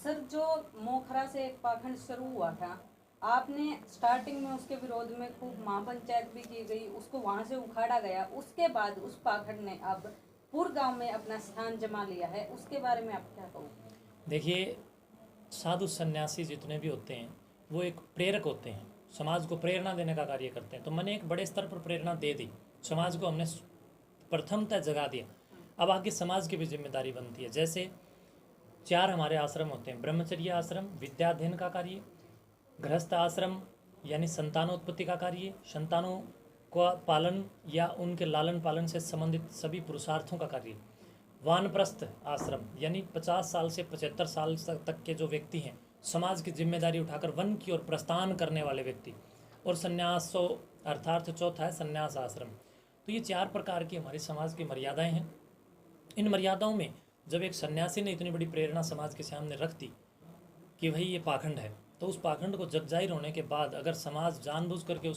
Sir, जो मोखरा से एक पाखंड शुरू हुआ था, आपने स्टार्टिंग में उसके विरोध में खूब महापंचायत भी की गई, उसको वहां से उखाड़ा गया। उसके बाद उस पाखंड ने अब पूर्व गांव में अपना स्थान जमा लिया है, उसके बारे में आप क्या कहोगे? देखिए, साधु सन्यासी जितने भी होते हैं वो एक प्रेरक होते हैं, समाज को प्रेरणा देने का कार्य करते हैं। तो मैंने एक बड़े स्तर पर प्रेरणा दे दी, समाज को हमने प्रथमतः जगा दिया। अब आगे समाज की भी जिम्मेदारी बनती है। जैसे 4 हमारे आश्रम होते हैं: ब्रह्मचर्य आश्रम विद्याध्ययन का कार्य, गृहस्थ आश्रम यानी संतानोत्पत्ति का कार्य, संतानों का पालन या उनके लालन पालन से संबंधित सभी पुरुषार्थों का कार्य, वानप्रस्थ आश्रम यानी 50 साल से 75 साल तक के जो व्यक्ति हैं, समाज की जिम्मेदारी उठाकर वन की ओर प्रस्थान करने वाले व्यक्ति, और संन्यासो अर्थात चौथा है संन्यास आश्रम। तो ये 4 प्रकार की हमारे समाज की मर्यादाएं हैं। इन मर्यादाओं में जब एक सन्यासी ने इतनी बड़ी प्रेरणा समाज के सामने रख दी कि भाई ये पाखंड है, तो उस पाखंड को जगजाहिर होने के बाद अगर समाज जानबूझ करके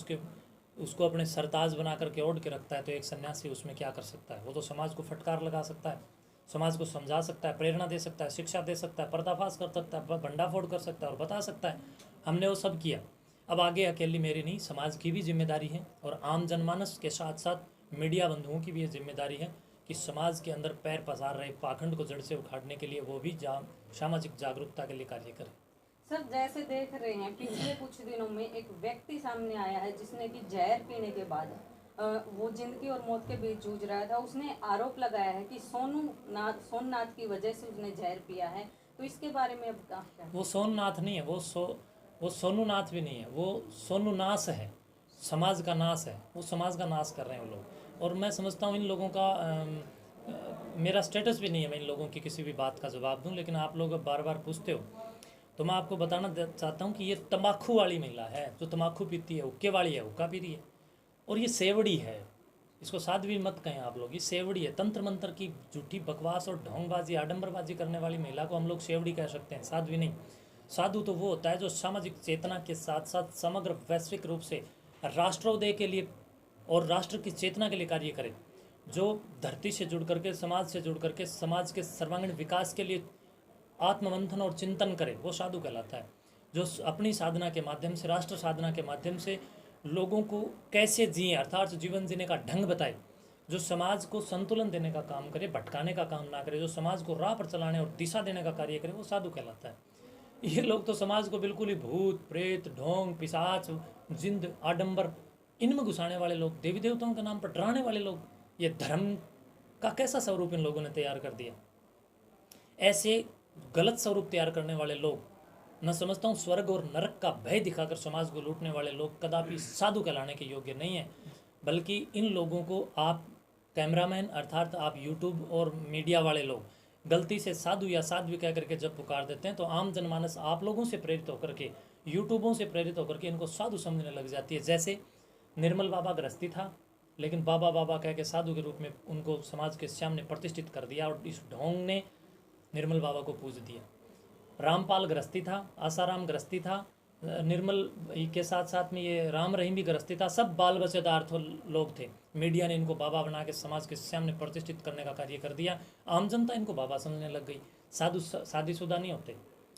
उसको अपने सरताज बना करके ओढ़ के रखता है, तो एक सन्यासी उसमें क्या कर सकता है? वो तो समाज को फटकार लगा सकता है, समाज को समझा सकता है, प्रेरणा दे सकता है, शिक्षा दे सकता है, पर्दाफाश कर सकता है, भंडाफोड़ कर सकता है और बता सकता है हमने वो सब किया। अब आगे अकेली मेरी नहीं, समाज की भी जिम्मेदारी है और आम जनमानस के साथ साथ मीडिया बंधुओं की भी ये जिम्मेदारी है कि समाज के अंदर पैर पसार रहे पाखंड को जड़ से उखाड़ने के लिए वो भी सामाजिक जागरूकता के लिए कार्य करें। सर, जैसे देख रहे हैं पिछले कुछ दिनों में एक व्यक्ति सामने आया है जिसने कि जहर पीने के बाद वो जिंदगी और मौत के बीच जूझ रहा था। उसने आरोप लगाया है कि सोमनाथ की वजह से उसने जहर पिया है। तो इसके बारे में अब क्या? वो सोमनाथ नहीं है, वो सोनूनाथ भी नहीं है, वो सोनूनाश है, समाज का नाश है। वो समाज का नाश कर रहे हैं वो लोग। और मैं समझता हूँ इन लोगों का मेरा स्टेटस भी नहीं है मैं इन लोगों की किसी भी बात का जवाब दूं, लेकिन आप लोग बार बार पूछते हो तो मैं आपको बताना चाहता हूँ कि ये तम्बाकू वाली महिला है जो तम्बाकू पीती है, हुक्के वाली है, हुक्का पी रही है। और ये सेवड़ी है, इसको साध्वी मत कहें आप लोग, ये सेवड़ी है। तंत्र मंत्र की झूठी बकवास और ढोंगबाजी आडंबरबाजी करने वाली महिला को हम लोग सेवड़ी कह सकते हैं, साध्वी नहीं। साधु तो वो होता है जो सामाजिक चेतना के साथ साथ समग्र वैश्विक रूप से राष्ट्रोदय के लिए और राष्ट्र की चेतना के लिए कार्य करे, जो धरती से जुड़ करके, समाज से जुड़ करके, समाज के सर्वांगीण विकास के लिए आत्ममंथन और चिंतन करे, वो साधु कहलाता है। जो अपनी साधना के माध्यम से, राष्ट्र साधना के माध्यम से लोगों को कैसे जिए अर्थात जीवन जीने का ढंग बताए, जो समाज को संतुलन देने का काम करे, भटकाने का काम ना करे, जो समाज को राह पर चलाने और दिशा देने का कार्य करे, वो साधु कहलाता है। ये लोग तो समाज को बिल्कुल ही भूत प्रेत ढोंग पिशाच जिंद आडंबर इनमें घुसाने वाले लोग, देवी देवताओं के नाम पर डराने वाले लोग, ये धर्म का कैसा स्वरूप इन लोगों ने तैयार कर दिया। ऐसे गलत स्वरूप तैयार करने वाले लोग, मैं समझता हूँ स्वर्ग और नरक का भय दिखाकर समाज को लूटने वाले लोग कदापि साधु कहलाने के योग्य नहीं है। बल्कि इन लोगों को आप कैमरामैन अर्थात आप यूट्यूब और मीडिया वाले लोग गलती से साधु या साध्वी कह करके जब पुकार देते हैं, तो आम जनमानस आप लोगों से प्रेरित होकर के, यूट्यूबों से प्रेरित होकर के इनको साधु समझने लग जाती है। जैसे निर्मल बाबा गृहस्थी था, लेकिन बाबा बाबा कह के साधु के रूप में उनको समाज के सामने प्रतिष्ठित कर दिया और इस ढोंग ने निर्मल बाबा को पूज दिया। रामपाल गृहस्थी था, आसाराम गृहस्थी था, निर्मल के साथ साथ में ये राम रहीम भी गृहस्थी था, सब बाल बच्चेदार लोग थे। मीडिया ने इनको बाबा बना के समाज के सामने प्रतिष्ठित करने का कार्य कर दिया। आम जनता इनको बाबा समझने लग गई। साधु शादीशुदा नहीं होते।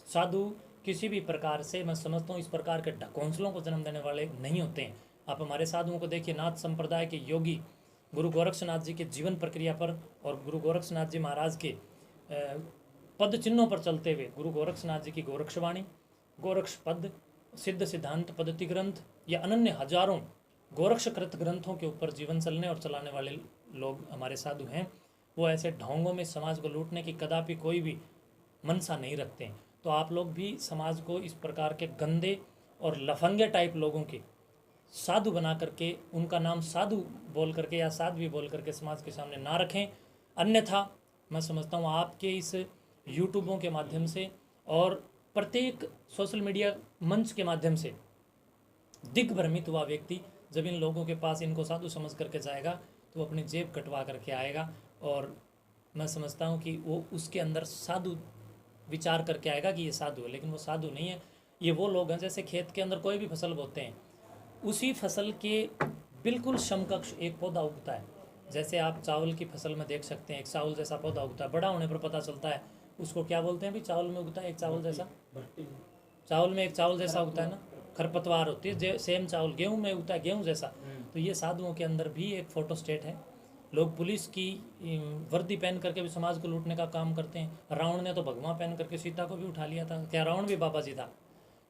साधु किसी भी प्रकार से, मैं समझता हूँ, इस प्रकार के ढकोंसलों को जन्म देने वाले नहीं होते हैं। आप हमारे साधुओं को देखिए, नाथ संप्रदाय के योगी गुरु गोरक्षनाथ जी के जीवन प्रक्रिया पर और गुरु गोरक्षनाथ जी महाराज के पद चिन्हों पर चलते हुए गुरु गोरक्षनाथ जी की गोरक्षवाणी, गोरक्ष पद, सिद्ध सिद्धांत पद्धति ग्रंथ या अनन्य हजारों गोरक्षकृत ग्रंथों के ऊपर जीवन चलने और चलाने वाले लोग हमारे साधु हैं। वो ऐसे ढोंगों में समाज को लूटने की कदापि कोई भी मनसा नहीं रखते हैं। तो आप लोग भी समाज को इस प्रकार के गंदे और लफंगे टाइप लोगों के साधु बना करके, उनका नाम साधु बोल करके या साध्वी बोल करके समाज के सामने ना रखें। अन्यथा मैं समझता हूँ आपके इस यूट्यूबों के माध्यम से और प्रत्येक सोशल मीडिया मंच के माध्यम से दिग्भ्रमित हुआ व्यक्ति जब इन लोगों के पास इनको साधु समझ करके जाएगा, तो वो अपनी जेब कटवा करके आएगा और मैं समझता हूँ कि वो उसके अंदर साधु विचार करके आएगा कि ये साधु है, लेकिन वो साधु नहीं है। ये वो लोग हैं जैसे खेत के अंदर कोई भी फसल बोते हैं, उसी फसल के बिल्कुल समकक्ष एक पौधा उगता है। जैसे आप चावल की फसल में देख सकते हैं, एक चावल जैसा पौधा उगता है, बड़ा होने पर पता चलता है उसको क्या बोलते हैं भाई, चावल में उगता है एक चावल जैसा, चावल में एक चावल जैसा उगता है ना, खरपतवार होती है, सेम चावल गेहूं में उगता है गेहूं जैसा। तो ये साधुओं के अंदर भी एक फोटो स्टेट है। लोग पुलिस की वर्दी पहन करके भी समाज को लूटने का काम करते हैं। रावण ने तो भगवा पहन करके सीता को भी उठा लिया था, क्या रावण भी बाबा जी था?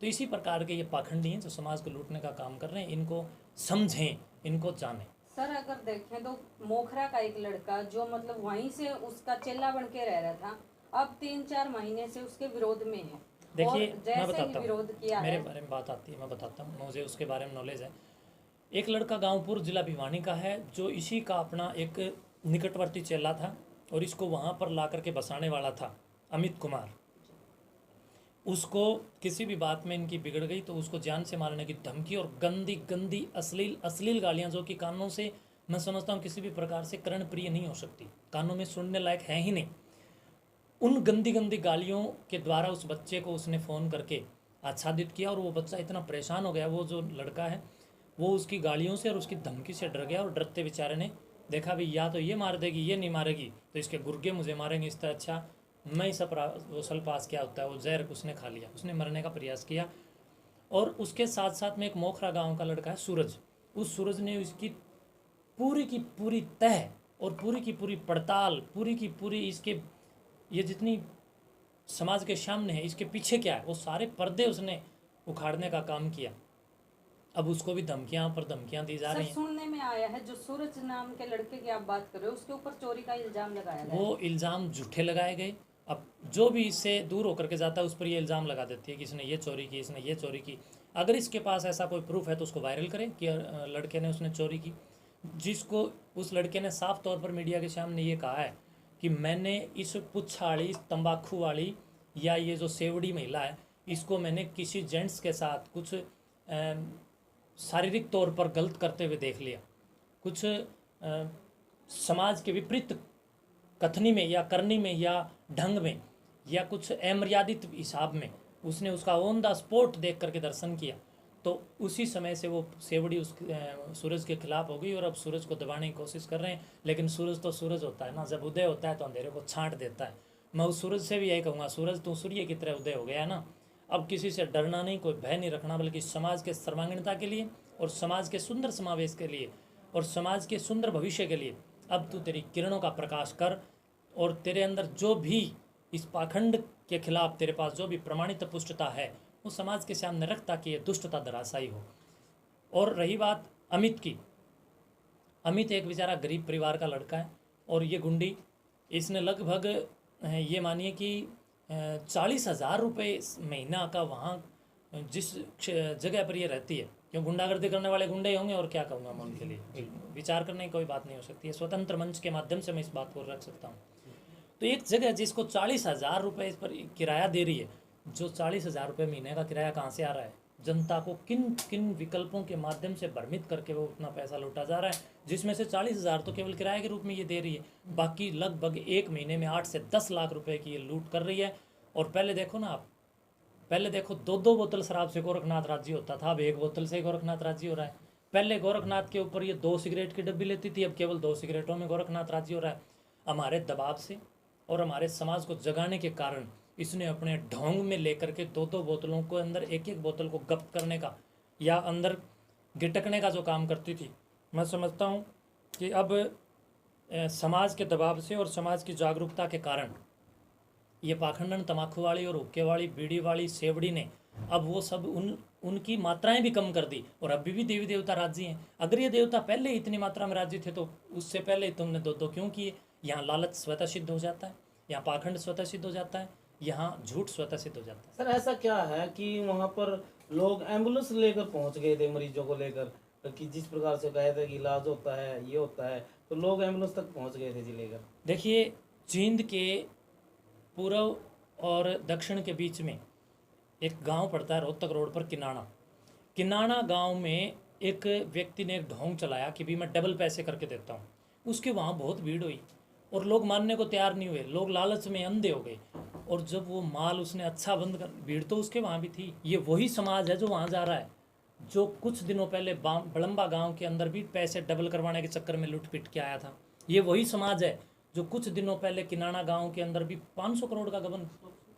तो इसी प्रकार के ये पाखंडी हैं जो समाज को लूटने का काम कर रहे हैं। इनको समझें, इनको जानें। सर अगर देखें तो मोखरा का एक लड़का जो मतलब वहीं से उसका चेला बन के रह रहा था, अब 3-4 महीने से उसके विरोध में है। देखिए और मैं जैसे ही बताता विरोध हूँ, किया मेरे है, बारे में बात आती है, मैं बताता हूँ, मुझे उसके बारे में नॉलेज है। एक लड़का गांवपुर जिला भिवानी का है जो इसी का अपना एक निकटवर्ती चेला था और इसको वहाँ पर ला करके बसाने वाला था, अमित कुमार। उसको किसी भी बात में इनकी बिगड़ गई तो उसको जान से मारने की धमकी और गंदी गंदी अश्लील गालियाँ, जो कि कानों से मैं समझता हूँ किसी भी प्रकार से कर्णप्रिय नहीं हो सकती, कानों में सुनने लायक है ही नहीं। उन गंदी गंदी गालियों के द्वारा उस बच्चे को उसने फ़ोन करके आच्छादित किया और वो बच्चा इतना परेशान हो गया, वो जो लड़का है वो उसकी गालियों से और उसकी धमकी से डर गया। और डरते बेचारे ने देखा भी या तो ये मार देगी, ये नहीं मारेगी तो इसके गुर्गे मुझे मारेंगे, इससे अच्छा मैं इस वो सल्पास क्या होता है वो जहर उसने खा लिया, उसने मरने का प्रयास किया। और उसके साथ साथ में एक मोखरा गांव का लड़का है सूरज, उस सूरज ने उसकी की पूरी तह और पूरी की पूरी पड़ताल, पूरी की पूरी इसके ये जितनी समाज के सामने है इसके पीछे क्या है वो सारे पर्दे उसने उखाड़ने का काम किया। अब उसको भी धमकियां पर धमकियां दी जा सर रही हैं। सुनने में आया है जो सूरज नाम के लड़के की आप बात कर रहे हो उसके ऊपर चोरी का इल्जाम लगाया गया है। वो इल्ज़ाम झूठे लगाए गए। अब जो भी इससे दूर होकर के जाता है उस पर ये इल्ज़ाम लगा देती है कि इसने ये चोरी की, इसने ये चोरी की। अगर इसके पास ऐसा कोई प्रूफ है तो उसको वायरल करें कि लड़के ने उसने चोरी की। जिसको उस लड़के ने साफ तौर पर मीडिया के सामने ये कहा है कि मैंने इस पुच्छाड़ी, तंबाकू वाली या ये जो सेवड़ी महिला है इसको मैंने किसी जेंट्स के साथ कुछ शारीरिक तौर पर गलत करते हुए देख लिया, कुछ समाज के विपरीत कथनी में या करनी में या ढंग में या कुछ अमर्यादित हिसाब में उसने उसका ऑन द स्पॉट देख करके दर्शन किया। तो उसी समय से वो सेवड़ी उस सूरज के खिलाफ हो गई और अब सूरज को दबाने की कोशिश कर रहे हैं। लेकिन सूरज तो सूरज होता है ना, जब उदय होता है तो अंधेरे को छांट देता है। मैं उस सूरज से भी यही कहूँगा, सूरज तो सूर्य की तरह उदय हो गया है ना। अब किसी से डरना नहीं, कोई भय नहीं रखना, बल्कि समाज के सर्वांगीणता के लिए और समाज के सुंदर समावेश के लिए और समाज के सुंदर भविष्य के लिए अब तू तेरी किरणों का प्रकाश कर। और तेरे अंदर जो भी इस पाखंड के खिलाफ तेरे पास जो भी प्रमाणित पुष्टता है वो समाज के सामने रख ताकि ये दुष्टता धराशायी हो। और रही बात अमित की, अमित एक बेचारा गरीब परिवार का लड़का है और ये गुंडी, इसने लगभग ये मानिए कि 40,000 रुपये महीना का वहाँ जिस जगह पर ये रहती है, क्यों गुंडागर्दी करने वाले गुंडे ही होंगे और क्या कहूँगा मैं उनके लिए, विचार करने की कोई बात नहीं हो सकती है। स्वतंत्र मंच के माध्यम से मैं इस बात को रख सकता हूँ। तो एक जगह जिसको 40,000 रुपये इस पर किराया दे रही है, जो 40,000 रुपये महीने का किराया कहाँ से आ रहा है? जनता को किन किन विकल्पों के माध्यम से भ्रमित करके वो उतना पैसा लूटा जा रहा है, जिसमें से 40,000 तो केवल किराए के रूप में ये दे रही है, बाकी लगभग एक महीने में 8 से 10 लाख रुपए की ये लूट कर रही है। और पहले देखो ना आप, पहले देखो 2-2 बोतल शराब से गोरखनाथ राजी होता था, अब 1 बोतल से गोरखनाथ राजी हो रहा है। पहले गोरखनाथ के ऊपर ये 2 सिगरेट की डब्बी लेती थी, अब केवल 2 सिगरेटों में गोरखनाथ राजी हो रहा है। हमारे दबाव से और हमारे समाज को जगाने के कारण इसने अपने ढोंग में लेकर के 2-2 बोतलों को अंदर एक बोतल को गप्त करने का या अंदर गिटकने का जो काम करती थी, मैं समझता हूँ कि अब समाज के दबाव से और समाज की जागरूकता के कारण ये पाखंडन, तम्बाकू वाली और हुक्के वाली, बीड़ी वाली, सेवड़ी ने अब वो सब उनकी मात्राएं भी कम कर दी और अभी भी देवी देवता राजी हैं। अगर ये देवता पहले ही इतनी मात्रा में राजी थे तो उससे पहले तुमने 2-2 क्यों किए? यहाँ लालच स्वतः सिद्ध हो जाता है, यहाँ पाखंड स्वतः सिद्ध हो जाता है, यहाँ झूठ स्वतः सिद्ध हो जाता है। सर ऐसा क्या है कि वहाँ पर लोग एम्बुलेंस लेकर पहुँच गए थे मरीजों को लेकर, कि जिस प्रकार से कहे थे कि इलाज होता है, ये होता है, तो लोग एम्बुलेंस तक पहुँच गए थे जी लेकर। देखिए, जींद के पूर्व और दक्षिण के बीच में एक गांव पड़ता है रोहतक रोड पर, किनाना गांव में एक व्यक्ति ने एक ढोंग चलाया कि भी मैं डबल पैसे करके देता हूँ। उसके वहाँ बहुत भीड़ हुई और लोग मानने को तैयार नहीं हुए, लोग लालच में अंधे हो गए। और जब वो माल उसने अच्छा बंद कर, भीड़ तो उसके वहाँ भी थी। ये वही समाज है जो वहाँ जा रहा है, जो कुछ दिनों पहले बड़म्बा गांव के अंदर भी पैसे डबल करवाने के चक्कर में लूट पिट के आया था। ये वही समाज है जो कुछ दिनों पहले किनाना गांव के अंदर भी 500 करोड़ का गबन,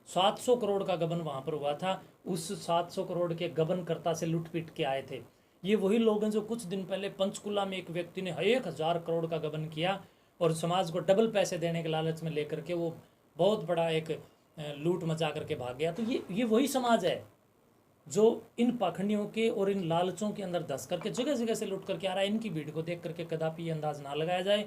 700 करोड़ का गबन वहाँ पर हुआ था, उस 700 करोड़ के गबनकर्ता से लूट पीट के आए थे। ये वही लोग हैं जो कुछ दिन पहले पंचकुला में एक व्यक्ति ने 1000 करोड़ का गबन किया और समाज को डबल पैसे देने के लालच में लेकर के वो बहुत बड़ा एक लूट मचा करके भाग गया। तो ये वही समाज है जो इन पाखंडियों के और इन लालचों के अंदर धंस करके जगह जगह से लूट करके आ रहा है। इनकी भीड़ को देख करके कदापि ये अंदाज ना लगाया जाए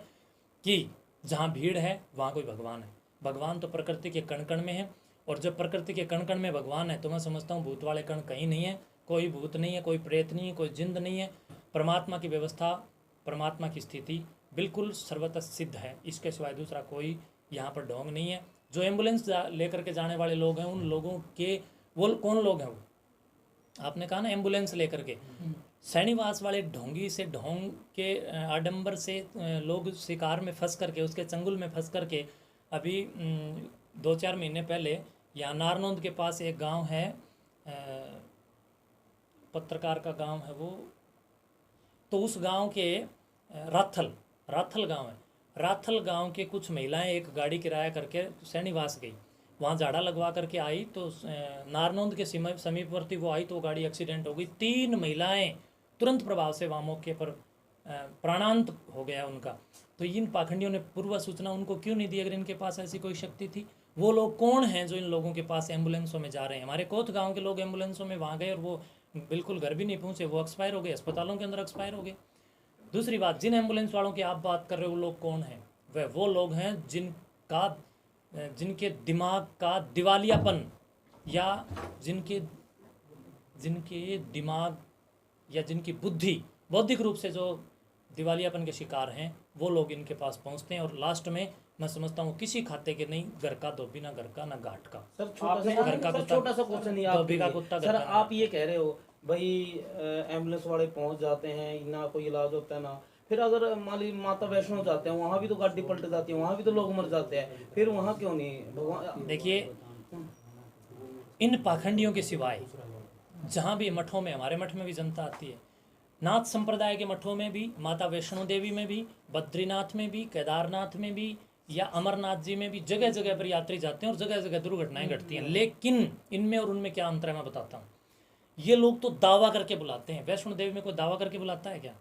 कि जहाँ भीड़ है वहाँ कोई भगवान है। भगवान तो प्रकृति के कण कण में है, और जब प्रकृति के कण कण में भगवान है तो मैं समझता हूँ भूत वाले कण कहीं नहीं है, कोई भूत नहीं है, कोई प्रेत नहीं है, कोई जिंद नहीं है। परमात्मा की व्यवस्था, परमात्मा की स्थिति बिल्कुल सर्वतः सिद्ध है, इसके सिवाय दूसरा कोई यहाँ पर ढोंग नहीं है। जो एम्बुलेंस लेकर के जाने वाले लोग हैं, उन लोगों के वो कौन लोग हैं? वो आपने कहा ना एम्बुलेंस लेकर के, सैनिवास वाले ढोंगी से ढोंग के आडंबर से लोग शिकार में फंस करके, उसके चंगुल में फंस करके अभी 2-4 महीने पहले यहाँ नारनौंद के पास एक गांव है, पत्रकार का गांव है वो, तो उस गांव के राथल गांव है, राथल गांव के कुछ महिलाएं एक गाड़ी किराया करके सैनिवास गई, वहाँ झाड़ा लगवा करके आई, तो नारनौंद के समीपवर्ती वो आई तो वो गाड़ी एक्सीडेंट हो गई। 3 महिलाएं तुरंत प्रभाव से वहाँ मौके पर प्राणांत हो गया उनका। तो इन पाखंडियों ने पूर्व सूचना उनको क्यों नहीं दी? अगर इनके पास ऐसी कोई शक्ति थी, वो लोग कौन हैं जो इन लोगों के पास एम्बुलेंसों में जा रहे हैं? हमारे कोत गाँव के लोग एम्बुलेंसों में वहाँ गए और वो बिल्कुल घर भी नहीं पहुँचे, वो एक्सपायर हो गए, अस्पतालों के अंदर एक्सपायर हो गए। दूसरी बात, जिन एम्बुलेंस वालों की आप बात कर रहे हो वो लोग कौन हैं? वो लोग हैं जिनके दिमाग का दिवालियापन, या जिनके दिमाग या जिनकी बुद्धि बौद्धिक रूप से जो दिवालियापन के शिकार हैं, वो लोग इनके पास पहुंचते हैं। और लास्ट में मैं समझता हूँ किसी खाते के नहीं, घर का धोबी ना घर का ना घाट का। सर छोटा सा क्वेश्चन ही धोबी का कुत्ता सर, आप ये कह रहे हो भाई एम्बुलेंस वाले पहुंच जाते हैं, ना कोई इलाज होता है ना, फिर अगर मान ली माता वैष्णो जाते हैं, वहाँ भी तो गाड़ी पलट जाती है, वहाँ भी तो लोग मर जाते हैं, फिर वहाँ क्यों नहीं भगवान? देखिए, इन पाखंडियों के सिवाय जहाँ भी मठों में, हमारे मठ में भी जनता आती है, नाथ संप्रदाय के मठों में भी, माता वैष्णो देवी में भी, बद्रीनाथ में भी, केदारनाथ में भी, या अमरनाथ जी में भी जगह जगह पर यात्री जाते हैं और जगह जगह दुर्घटनाएं घटती हैं। लेकिन इनमें और उनमें क्या अंतर है मैं बताता हूँ। ये लोग तो दावा करके बुलाते हैं। वैष्णो देवी में कोई दावा करके बुलाता है क्या?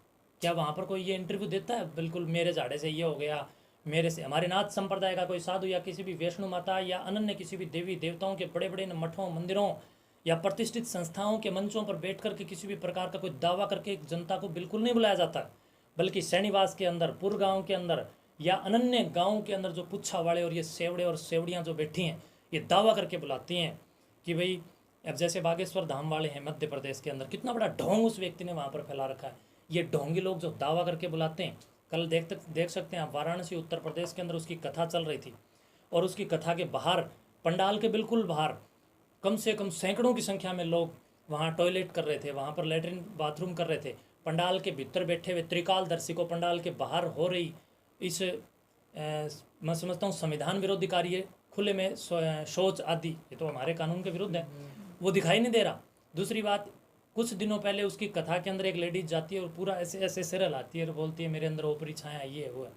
क्या वहाँ पर कोई ये इंटरव्यू देता है बिल्कुल मेरे झाड़े से ये हो गया, मेरे से? हमारे नाथ संप्रदाय का कोई साधु या किसी भी वैष्णो माता या अनन्य किसी भी देवी देवताओं के बड़े बड़े मठों, मंदिरों या प्रतिष्ठित संस्थाओं के मंचों पर बैठ करके किसी भी प्रकार का कोई दावा करके जनता को बिल्कुल नहीं बुलाया जाता। बल्कि सैनिवास के अंदर, पुर गाँव के अंदर या अनन्य गाँव के अंदर जो पुच्छा वाले और ये सेवड़े और सेवड़ियाँ जो बैठी हैं, ये दावा करके बुलाती हैं कि भाई, अब जैसे बागेश्वर धाम वाले हैं मध्य प्रदेश के अंदर, कितना बड़ा ढोंग उस व्यक्ति ने वहाँ पर फैला रखा है। ये ढोंगी लोग जो दावा करके बुलाते हैं, कल देख सकते हैं आप, वाराणसी उत्तर प्रदेश के अंदर उसकी कथा चल रही थी, और उसकी कथा के बाहर, पंडाल के बिल्कुल बाहर, कम से कम सैकड़ों की संख्या में लोग वहाँ टॉयलेट कर रहे थे, वहाँ पर लेटरिन बाथरूम कर रहे थे। पंडाल के भीतर बैठे हुए त्रिकालदर्शी को पंडाल के बाहर हो रही इस मैं समझता हूँ संविधान विरोधी कार्य, खुले में शौच आदि, ये तो हमारे कानून के विरुद्ध है, वो दिखाई नहीं दे रहा। दूसरी बात, कुछ दिनों पहले उसकी कथा के अंदर एक लेडीज जाती है और पूरा ऐसे ऐसे सिर हिलाती है और बोलती है मेरे अंदर ऊपरी छाया ये है वो है।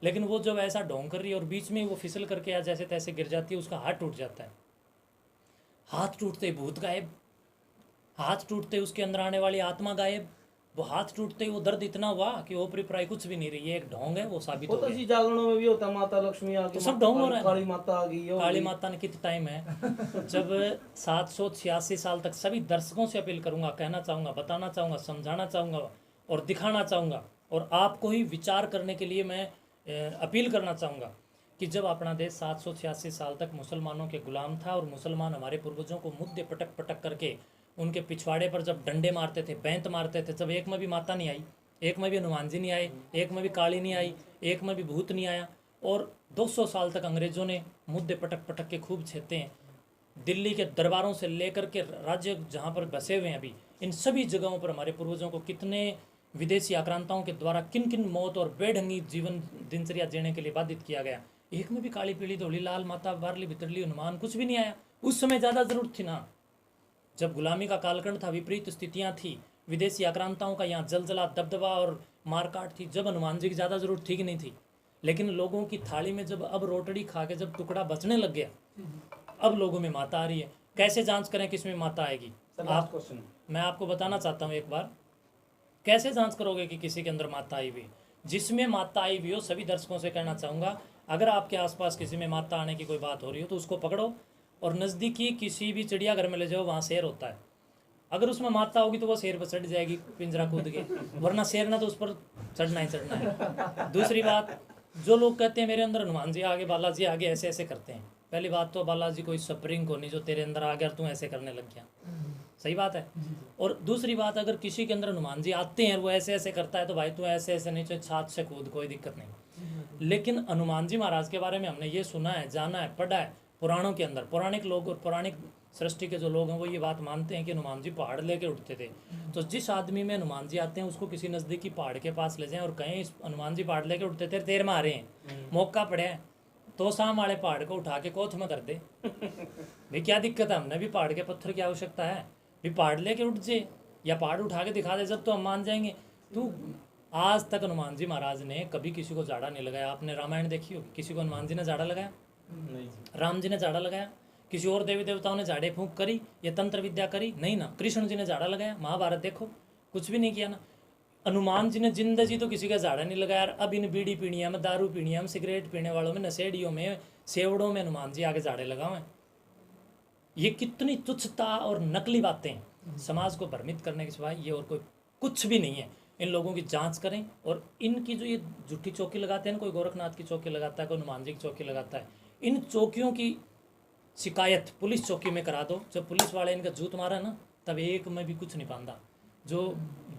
लेकिन वो जब ऐसा ढोंग कर रही है और बीच में वो फिसल करके या जैसे तैसे गिर जाती है, उसका हाथ टूट जाता है। हाथ टूटते भूत गायब, हाथ टूटते उसके अंदर आने वाली आत्मा गायब। वो हाथ टूटते ही वो दर्द इतना हुआ कि ओपरी प्राय कुछ भी नहीं रही, ये एक ढोंग है, वो साबित हो गया। तो जागरणों में भी होता है, माता लक्ष्मी आ गई, तो सब ढोंग हो रहा है। काली माता आ गई, काली माता ने कितना टाइम है? जब 786 साल तक, सभी दर्शकों से अपील करूंगा, कहना चाहूँगा, बताना चाहूँगा, समझाना चाहूँगा और दिखाना चाहूँगा, और आपको ही विचार करने के लिए मैं अपील करना चाहूँगा कि जब अपना देश 786 साल तक मुसलमानों के गुलाम था और मुसलमान हमारे पूर्वजों को मुद्दे पटक पटक करके उनके पिछवाड़े पर जब डंडे मारते थे, बैंत मारते थे, जब एक में भी माता नहीं आई, एक में भी हनुमान जी नहीं आए, एक में भी काली नहीं आई, एक में भी भूत नहीं आया, और 200 साल तक अंग्रेज़ों ने मुद्दे पटक पटक के खूब छेते हैं। दिल्ली के दरबारों से लेकर के राज्य जहाँ पर बसे हुए हैं अभी, इन सभी जगहों पर हमारे पूर्वजों को कितने विदेशी आक्रांताओं के द्वारा किन किन मौत और बेढंगी जीवन दिनचर्या जीने के लिए बाधित किया गया। एक में भी काली पीली धोली लाल माता बारली भितरली हनुमान कुछ भी नहीं आया। उस समय ज़्यादा जरूरत थी ना, जब गुलामी का कालखंड था, विपरीत स्थितियां थी, विदेशी आक्रांताओं का यहाँ जलजला दबदबा और मारकाट थी, जब हनुमान जी की ज़्यादा जरूरत थी कि नहीं थी? लेकिन लोगों की थाली में जब अब रोटड़ी खा के जब टुकड़ा बचने लग गया, अब लोगों में माता आ रही है। कैसे जांच करें किस में माता आएगी? आप, क्वेश्चन मैं आपको बताना चाहता हूँ एक बार, कैसे जांच करोगे कि किसी के अंदर माता आई हुई है? जिसमें माता आई हुई हो, सभी दर्शकों से कहना चाहूँगा, अगर आपके आसपास किसी में माता आने की कोई बात हो रही हो तो उसको पकड़ो और नज़दीकी किसी भी चिड़ियाघर में ले जाओ, वहाँ शेर होता है। अगर उसमें माता होगी तो वो शेर पर चढ़ जाएगी पिंजरा कूद के, वरना शेर ना तो उस पर चढ़ना ही चढ़ना है। दूसरी बात, जो लोग कहते हैं मेरे अंदर हनुमान जी आगे, बालाजी आगे, ऐसे ऐसे करते हैं, पहली बात तो बालाजी कोई स्प्रिंग को नहीं जो तेरे अंदर आ गया और तू ऐसे करने लग गया, सही बात है। और दूसरी बात, अगर किसी के अंदर हनुमान जी आते हैं और वो ऐसे ऐसे करता है तो भाई तू ऐसे ऐसे नहीं, चाहे छात से कूद, कोई दिक्कत नहीं। लेकिन हनुमान जी महाराज के बारे में हमने ये सुना है, जाना है, पढ़ा है पुराणों के अंदर। पौराणिक लोग और पौराणिक सृष्टि के जो लोग हैं वो ये बात मानते हैं कि हनुमान जी पहाड़ लेके उठते थे। तो जिस आदमी में हनुमान जी आते हैं उसको किसी नज़दीकी पहाड़ के पास ले जाएं और कहें इस हनुमान जी पहाड़ लेके उठते थे, तेर मारे हैं, मौका पड़े हैं, तो शाम वाले पहाड़ को उठा के कोथ में धर दे। भाई क्या दिक्कत है? हमने भी पहाड़ के पत्थर की आवश्यकता है, भी पहाड़ लेके उठ जाए या पहाड़ उठा के दिखा दे, जब तो हम मान जाएंगे। तो आज तक हनुमान जी महाराज ने कभी किसी को झाड़ा नहीं लगाया। आपने रामायण देखी होगी, किसी को हनुमान जी ने झाड़ा लगाया? नहीं। राम जी ने झाड़ा लगाया? किसी और देवी देवताओं ने झाड़े फूंक करी या तंत्र विद्या करी? नहीं ना। कृष्ण जी ने झाड़ा लगाया? महाभारत देखो, कुछ भी नहीं किया ना। हनुमान जी ने जिंदगी तो किसी का झाड़ा नहीं लगाया। अब इन बीड़ी पीणिया में, दारू पीणिया में, सिगरेट पीने वालों में, नशेड़ियों में, सेवड़ों में हनुमान जी आगे झाड़े लगाए। ये कितनी तुच्छता और नकली बातें हैं, समाज को भ्रमित करने के सिवाय ये और कोई कुछ भी नहीं है। इन लोगों की जांच करें। और इनकी जो ये झूठी चौकी लगाते हैं ना, कोई गोरखनाथ की चौकी लगाता है, कोई हनुमान जी की चौकी लगाता है, इन चौकियों की शिकायत पुलिस चौकी में करा दो। जब पुलिस वाले इनका जूत मारा ना, तब एक में भी कुछ नहीं पांदा। जो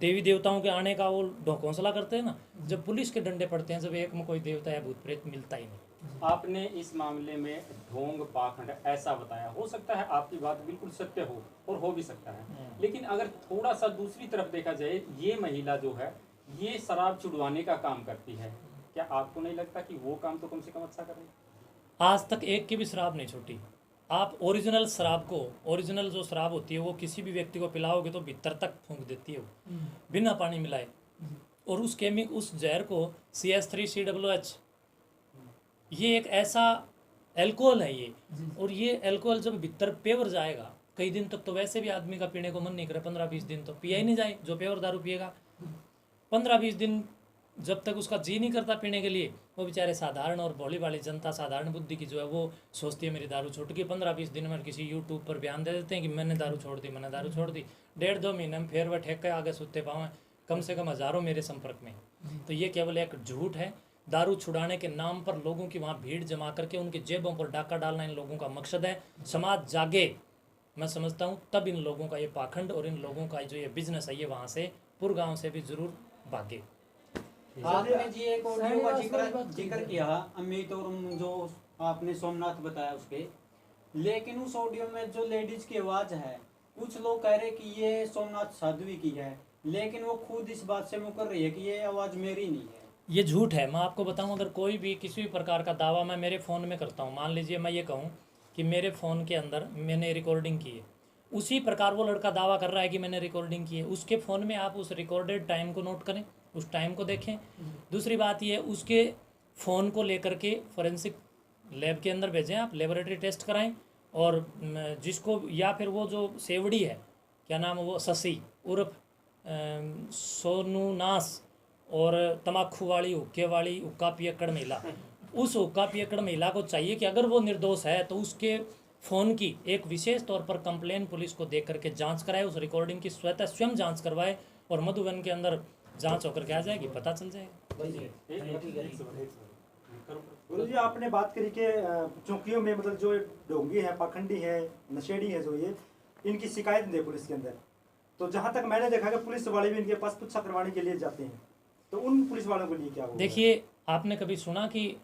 देवी देवताओं के आने का वो ढोंसला करते हैं ना, जब पुलिस के डंडे पड़ते हैं, जब एक में कोई देवता या भूत प्रेत मिलता ही नहीं। आपने इस मामले में ढोंग पाखंड ऐसा बताया, हो सकता है आपकी बात बिल्कुल सत्य हो और हो भी सकता है, लेकिन अगर थोड़ा सा दूसरी तरफ देखा जाए, ये महिला जो है ये शराब छुड़वाने का काम करती है, क्या आपको नहीं लगता कि वो काम तो कम से कम अच्छा कर रही है? आज तक एक की भी शराब नहीं छूटी। आप ओरिजिनल शराब को, ओरिजिनल जो शराब होती है वो किसी भी व्यक्ति को पिलाओगे तो भीतर तक फूंक देती है वो, बिना पानी मिलाए। और उस जहर को CH3COOH, ये एक ऐसा एल्कोहल है ये। और ये एल्कोहल जब भीतर पेवर जाएगा कई दिन तक, तो वैसे भी आदमी का पीने को मन नहीं करे। 15-20 दिन तो पिया ही नहीं जाए। जो पेवर दारू पिएगा 15-20 दिन जब तक उसका जी नहीं करता पीने के लिए, वो बेचारे साधारण और भोली वाली जनता, साधारण बुद्धि की जो है, वो सोचती है मेरी दारू छूट गई। 15-20 दिन में किसी यूट्यूब पर बयान दे देते हैं कि मैंने दारू छोड़ दी, मैंने दारू छोड़ दी। 1.5-2 महीने में फिर वह ठेक के आगे सुनते पाँव, कम से कम हज़ारों मेरे संपर्क में। तो ये केवल एक झूठ है। दारू छुड़ाने के नाम पर लोगों की वहाँ भीड़ जमा करके उनकी जेबों पर डाका डालना इन लोगों का मकसद है। समाज जागे, मैं समझता हूँ, तब इन लोगों का ये पाखंड और इन लोगों का जो ये बिजनेस है ये वहाँ से पुरगांव से भी जरूर भागे। आपने जी एक ऑडियो का जिक्र किया अमित और जो आपने सोमनाथ बताया उसके, लेकिन उस ऑडियो में जो लेडीज की आवाज है, कुछ लोग कह रहे कि ये सोमनाथ साध्वी की है, लेकिन वो खुद इस बात से मुकर रही है कि ये आवाज मेरी नहीं है। ये झूठ है। मैं आपको बताऊं, अगर कोई भी किसी भी प्रकार का दावा मैं मेरे फ़ोन में करता हूं, मान लीजिए मैं ये कहूं कि मेरे फ़ोन के अंदर मैंने रिकॉर्डिंग की है, उसी प्रकार वो लड़का दावा कर रहा है कि मैंने रिकॉर्डिंग की है। उसके फ़ोन में आप उस रिकॉर्डेड टाइम को नोट करें, उस टाइम को देखें। दूसरी बात ये, उसके फ़ोन को लेकर के फॉरेंसिक लैब के अंदर भेजें, आप लेबोरेटरी टेस्ट कराएं। और जिसको, या फिर वो जो सेवड़ी है, क्या नाम है वो, शशि उर्फ सोनू नास और तमाकू वाली, हुक्के वाली, हुक्का पियक्कड़ महिला, उस हुक्का पियक्कड़ महिला को चाहिए कि अगर वो निर्दोष है तो उसके फ़ोन की एक विशेष तौर पर कंप्लेन पुलिस को दे करके जांच कराए, उस रिकॉर्डिंग की स्वयं जांच करवाए और मधुबन के अंदर जांच होकर के आ जाएगी, पता चल जाएगा। गुरु जी, आपने बात करी कि चौकियों में मतलब जो ढोंगी है, पाखंडी है, नशेड़ी है, जो ये इनकी शिकायत दे पुलिस के अंदर, तो जहाँ तक मैंने देखा कि पुलिस वाले भी इनके पास पुच्छा करवाने के लिए जाते हैं, तो उन पुलिस वालों के लिए क्या होगा? देखिए, आपने कभी सुना कि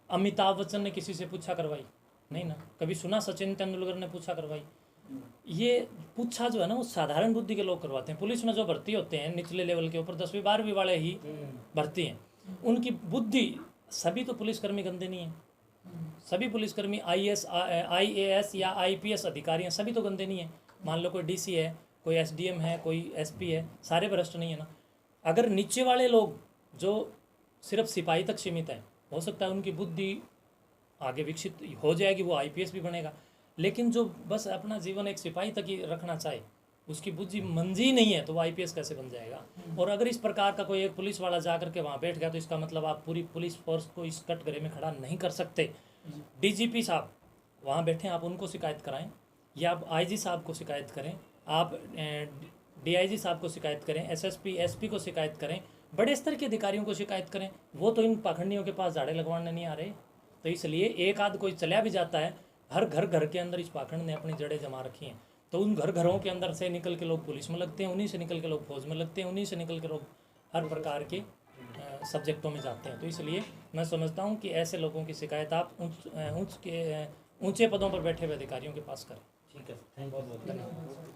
अमिताभ बच्चन ने किसी से पूछा करवाई? नहीं ना। कभी सुना सचिन तेंदुलकर ने पूछा करवाई? ये पूछा जो है ना वो साधारण बुद्धि के लोग करवाते हैं। पुलिस में जो भर्ती होते हैं निचले लेवल के ऊपर 10वीं 12वीं वाले ही भर्ती हैं, उनकी बुद्धि, सभी तो पुलिसकर्मी गंदे नहीं हैं। सभी पुलिसकर्मी IAS या IPS अधिकारी हैं, सभी तो गंदे नहीं हैं। मान लो कोई DC है, कोई SDM है, कोई SP है, सारे भ्रष्ट नहीं है ना। अगर नीचे वाले लोग जो सिर्फ सिपाही तक सीमित हैं, हो सकता है उनकी बुद्धि आगे विकसित हो जाएगी, वो आईपीएस भी बनेगा। लेकिन जो बस अपना जीवन एक सिपाही तक ही रखना चाहे, उसकी बुद्धि मंजी नहीं है, तो वो आईपीएस कैसे बन जाएगा। और अगर इस प्रकार का कोई एक पुलिस वाला जा करके वहाँ बैठ गया तो इसका मतलब आप पूरी पुलिस फोर्स को इस कटघरे में खड़ा नहीं कर सकते। डीजीपी साहब वहाँ बैठे, आप उनको शिकायत कराएं, या आप आईजी साहब को शिकायत करें, आप डीआईजी साहब को शिकायत करें, एसएसपी एसपी को शिकायत करें, बड़े स्तर के अधिकारियों को शिकायत करें। वो तो इन पाखंडियों के पास झाड़े लगवाने नहीं आ रहे। तो इसलिए एक आध कोई चला भी जाता है, हर घर के अंदर इस पाखंड ने अपनी जड़ें जमा रखी हैं। तो उन घरों के अंदर से निकल के लोग पुलिस में लगते हैं, उन्हीं से निकल के लोग फौज में लगते हैं, उन्हीं से निकल के लोग हर प्रकार के सब्जेक्टों में जाते हैं। तो इसलिए मैं समझता हूँ कि ऐसे लोगों की शिकायत आप ऊंचे पदों पर बैठे हुए अधिकारियों के पास करें। ठीक है, थैंक यू, बहुत बहुत धन्यवाद।